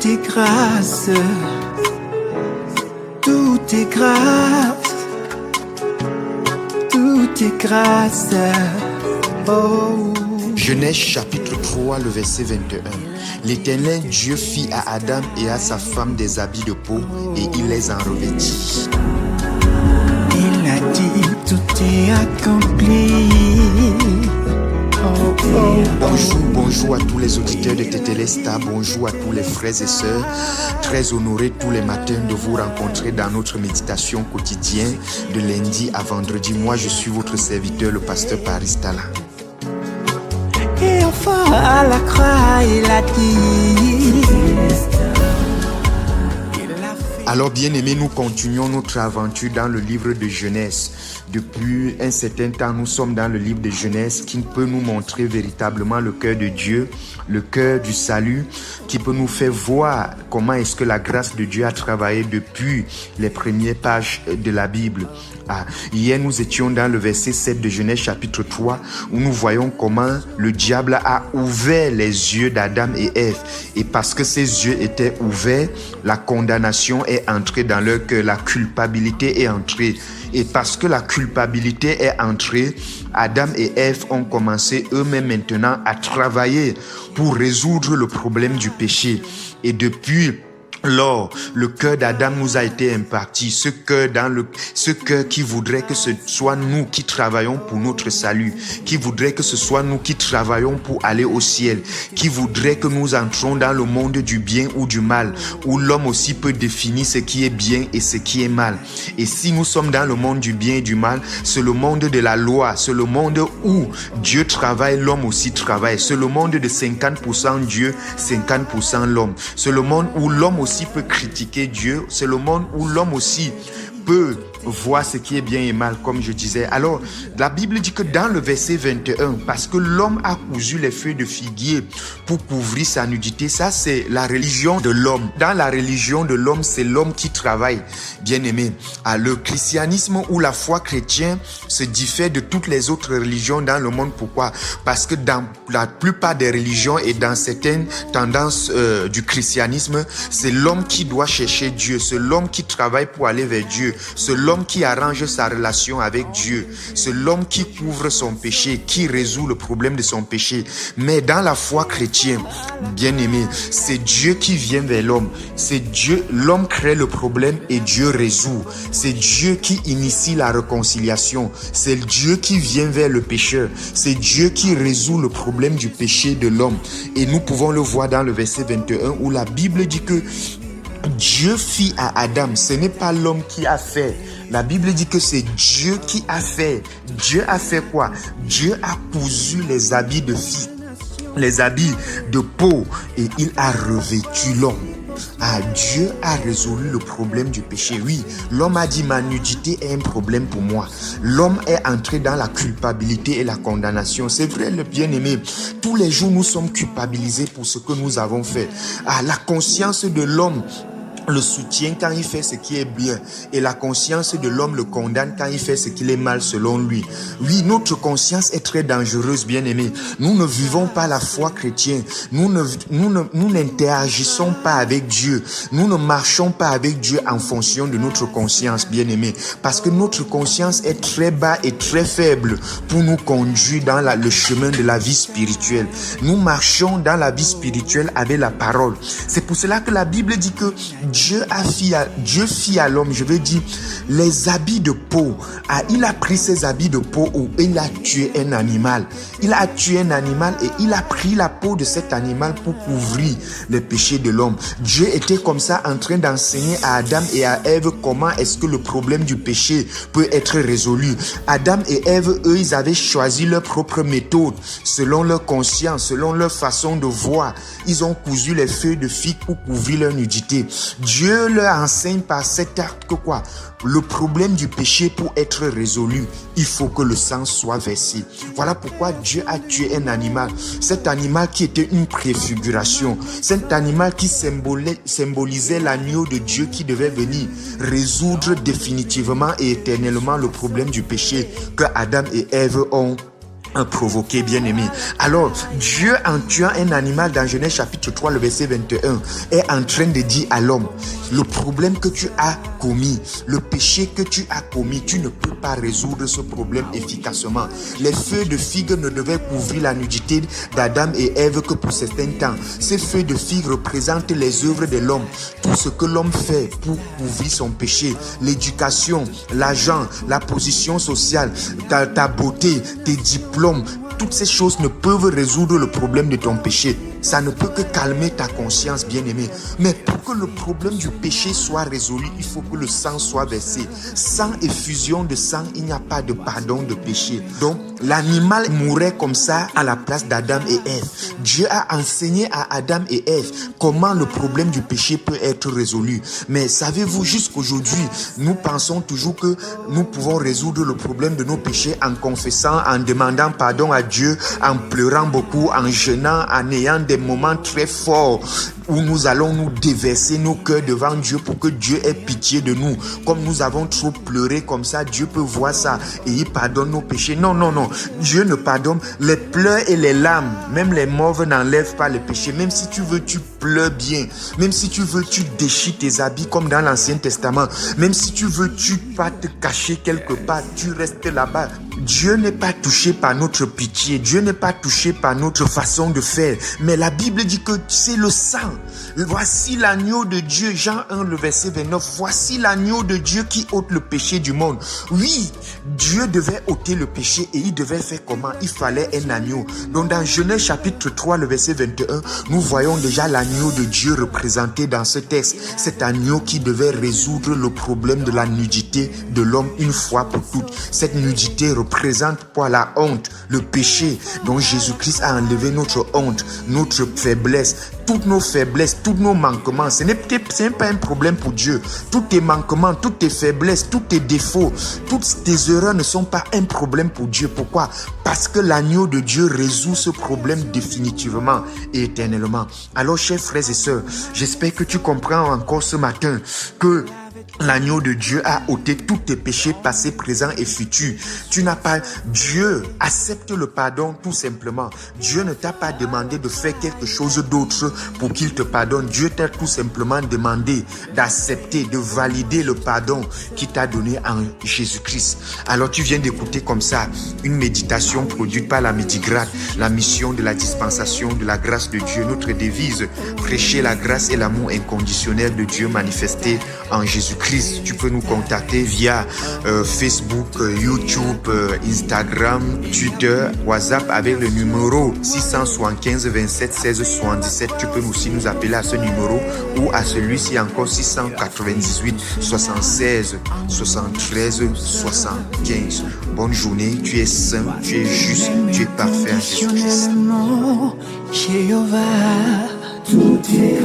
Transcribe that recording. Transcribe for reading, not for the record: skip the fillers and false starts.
est grâce, tout est grâce, tout est grâce. Oh. Genèse chapitre 3, le verset 21. L'Éternel Dieu fit à Adam et à sa femme des habits de peau et il les en revêtit. Il a dit tout est accompli. Bonjour à tous les auditeurs de Tetelesta, bonjour à tous les frères et sœurs. Très honoré tous les matins de vous rencontrer dans notre méditation quotidienne de lundi à vendredi. Moi, je suis votre serviteur, le pasteur Paris Tala. Et enfin à la croix, il a dit. Alors bien-aimés, nous continuons notre aventure dans le livre de Genèse. Depuis un certain temps, nous sommes dans le livre de Genèse qui peut nous montrer véritablement le cœur de Dieu, le cœur du salut, qui peut nous faire voir comment est-ce que la grâce de Dieu a travaillé depuis les premières pages de la Bible. Hier, nous étions dans le verset 7 de Genèse chapitre 3 où nous voyons comment le diable a ouvert les yeux d'Adam et Ève. Et parce que ces yeux étaient ouverts, la condamnation est entrée dans leur cœur, la culpabilité est entrée. Et parce que la culpabilité est entrée, Adam et Ève ont commencé eux-mêmes maintenant à travailler pour résoudre le problème du péché. Et depuis lors, le cœur d'Adam nous a été imparti, ce cœur qui voudrait que ce soit nous qui travaillons pour notre salut, qui voudrait que ce soit nous qui travaillons pour aller au ciel, qui voudrait que nous entrons dans le monde du bien ou du mal, où l'homme aussi peut définir ce qui est bien et ce qui est mal. Et si nous sommes dans le monde du bien et du mal, c'est le monde de la loi, c'est le monde où Dieu travaille, l'homme aussi travaille, c'est le monde de 50% Dieu, 50% l'homme, c'est le monde où l'homme aussi peut critiquer Dieu, c'est le monde où l'homme aussi peut voir ce qui est bien et mal, comme je disais. Alors, la Bible dit que dans le verset 21, parce que l'homme a cousu les feuilles de figuier pour couvrir sa nudité, ça c'est la religion de l'homme. Dans la religion de l'homme, c'est l'homme qui travaille, bien aimé. Le christianisme ou la foi chrétienne se diffère de toutes les autres religions dans le monde. Pourquoi? Parce que dans la plupart des religions et dans certaines tendances du christianisme, c'est l'homme qui doit chercher Dieu, c'est l'homme qui travaille pour aller vers Dieu, c'est l'homme qui arrange sa relation avec Dieu, c'est l'homme qui couvre son péché, qui résout le problème de son péché. Mais dans la foi chrétienne, bien aimé, c'est Dieu qui vient vers l'homme, c'est Dieu, l'homme crée le problème et Dieu résout, c'est Dieu qui initie la réconciliation, c'est Dieu qui vient vers le pécheur, c'est Dieu qui résout le problème du péché de l'homme. Et nous pouvons le voir dans le verset 21 où la Bible dit que Dieu fit à Adam, ce n'est pas l'homme qui a fait. La Bible dit que c'est Dieu qui a fait. Dieu a fait quoi? Dieu a cousu les habits de peau et il a revêtu l'homme. Dieu a résolu le problème du péché. Oui, l'homme a dit ma nudité est un problème pour moi. L'homme est entré dans la culpabilité et la condamnation. C'est vrai, le bien-aimé. Tous les jours, nous sommes culpabilisés pour ce que nous avons fait. La conscience de l'homme le soutient quand il fait ce qui est bien et la conscience de l'homme le condamne quand il fait ce qui est mal selon lui. Oui, notre conscience est très dangereuse, bien-aimé. Nous ne vivons pas la foi chrétienne. Nous n'interagissons pas avec Dieu. Nous ne marchons pas avec Dieu en fonction de notre conscience, bien-aimé. Parce que notre conscience est très bas et très faible pour nous conduire dans le chemin de la vie spirituelle. Nous marchons dans la vie spirituelle avec la parole. C'est pour cela que la Bible dit que Dieu fit à l'homme, je veux dire, les habits de peau. Il a pris ces habits de peau où il a tué un animal. Il a tué un animal et il a pris la peau de cet animal pour couvrir les péchés de l'homme. Dieu était comme ça en train d'enseigner à Adam et à Ève comment est-ce que le problème du péché peut être résolu. Adam et Ève, eux, ils avaient choisi leur propre méthode, selon leur conscience, selon leur façon de voir. Ils ont cousu les feuilles de figue pour couvrir leur nudité. Dieu leur enseigne par cet acte que quoi? Le problème du péché, pour être résolu, il faut que le sang soit versé. Voilà pourquoi Dieu a tué un animal. Cet animal qui était une préfiguration. Cet animal qui symbolisait l'agneau de Dieu qui devait venir résoudre définitivement et éternellement le problème du péché que Adam et Ève ont provoquer, bien-aimé. Alors, Dieu, en tuant un animal dans Genèse chapitre 3, le verset 21, est en train de dire à l'homme, le problème que tu as commis, le péché que tu as commis, tu ne peux pas résoudre ce problème efficacement. Les feuilles de figue ne devaient couvrir la nudité d'Adam et Ève que pour certains temps. Ces feuilles de figue représentent les œuvres de l'homme, tout ce que l'homme fait pour couvrir son péché, l'éducation, l'argent, la position sociale, ta beauté, tes diplômes, toutes ces choses ne peuvent résoudre le problème de ton péché. Ça ne peut que calmer ta conscience, bien-aimé. Mais pour que le problème du péché soit résolu, il faut que le sang soit versé. Sans effusion de sang, il n'y a pas de pardon de péché. Donc, l'animal mourait comme ça à la place d'Adam et Ève. Dieu a enseigné à Adam et Ève comment le problème du péché peut être résolu. Mais savez-vous, jusqu'aujourd'hui, nous pensons toujours que nous pouvons résoudre le problème de nos péchés en confessant, en demandant pardon à Dieu, en pleurant beaucoup, en jeûnant, en ayant des moments très forts où nous allons nous déverser nos cœurs devant Dieu pour que Dieu ait pitié de nous. Comme nous avons trop pleuré comme ça, Dieu peut voir ça et il pardonne nos péchés. Non, non, non. Dieu ne pardonne les pleurs et les larmes. Même les morts n'enlèvent pas le péché. Même si tu veux, tu pleures bien. Même si tu veux, tu déchires tes habits comme dans l'Ancien Testament. Même si tu veux, tu vas te cacher quelque part. Tu restes là-bas. Dieu n'est pas touché par notre pitié. Dieu n'est pas touché par notre façon de faire. Mais la Bible dit que c'est le sang. Voici l'agneau de Dieu. Jean 1, le verset 29. Voici l'agneau de Dieu qui ôte le péché du monde. Oui, Dieu devait ôter le péché et il devait faire comment? Il fallait un agneau. Donc dans Genèse chapitre 3, le verset 21, nous voyons déjà l'agneau de Dieu représenté dans ce texte. Cet agneau qui devait résoudre le problème de la nudité de l'homme une fois pour toutes. Cette nudité représente quoi? La honte, le péché. Donc Jésus-Christ a enlevé notre honte, notre faiblesse, toutes nos faiblesses, tous nos manquements. Ce n'est pas un problème pour Dieu. Tous tes manquements, toutes tes faiblesses, tous tes défauts, toutes tes erreurs ne sont pas un problème pour Dieu. Pourquoi? Parce que l'agneau de Dieu résout ce problème définitivement et éternellement. Alors, chers frères et sœurs, j'espère que tu comprends encore ce matin que l'agneau de Dieu a ôté tous tes péchés passés, présents et futurs. Tu n'as pas... Dieu accepte le pardon tout simplement. Dieu ne t'a pas demandé de faire quelque chose d'autre pour qu'il te pardonne. Dieu t'a tout simplement demandé d'accepter, de valider le pardon qu'il t'a donné en Jésus-Christ. Alors tu viens d'écouter comme ça une méditation produite par la Médigrade, la mission de la dispensation de la grâce de Dieu. Notre devise, prêcher la grâce et l'amour inconditionnel de Dieu manifesté en Jésus-Christ. Tu peux nous contacter via Facebook, YouTube, Instagram, Twitter, WhatsApp avec le numéro 675 27 16 77. Tu peux aussi nous appeler à ce numéro ou à celui-ci encore 698 76 73 75. Bonne journée, tu es saint, tu es juste, tu es parfait en Jésus-Christ. Jéhovah, tout est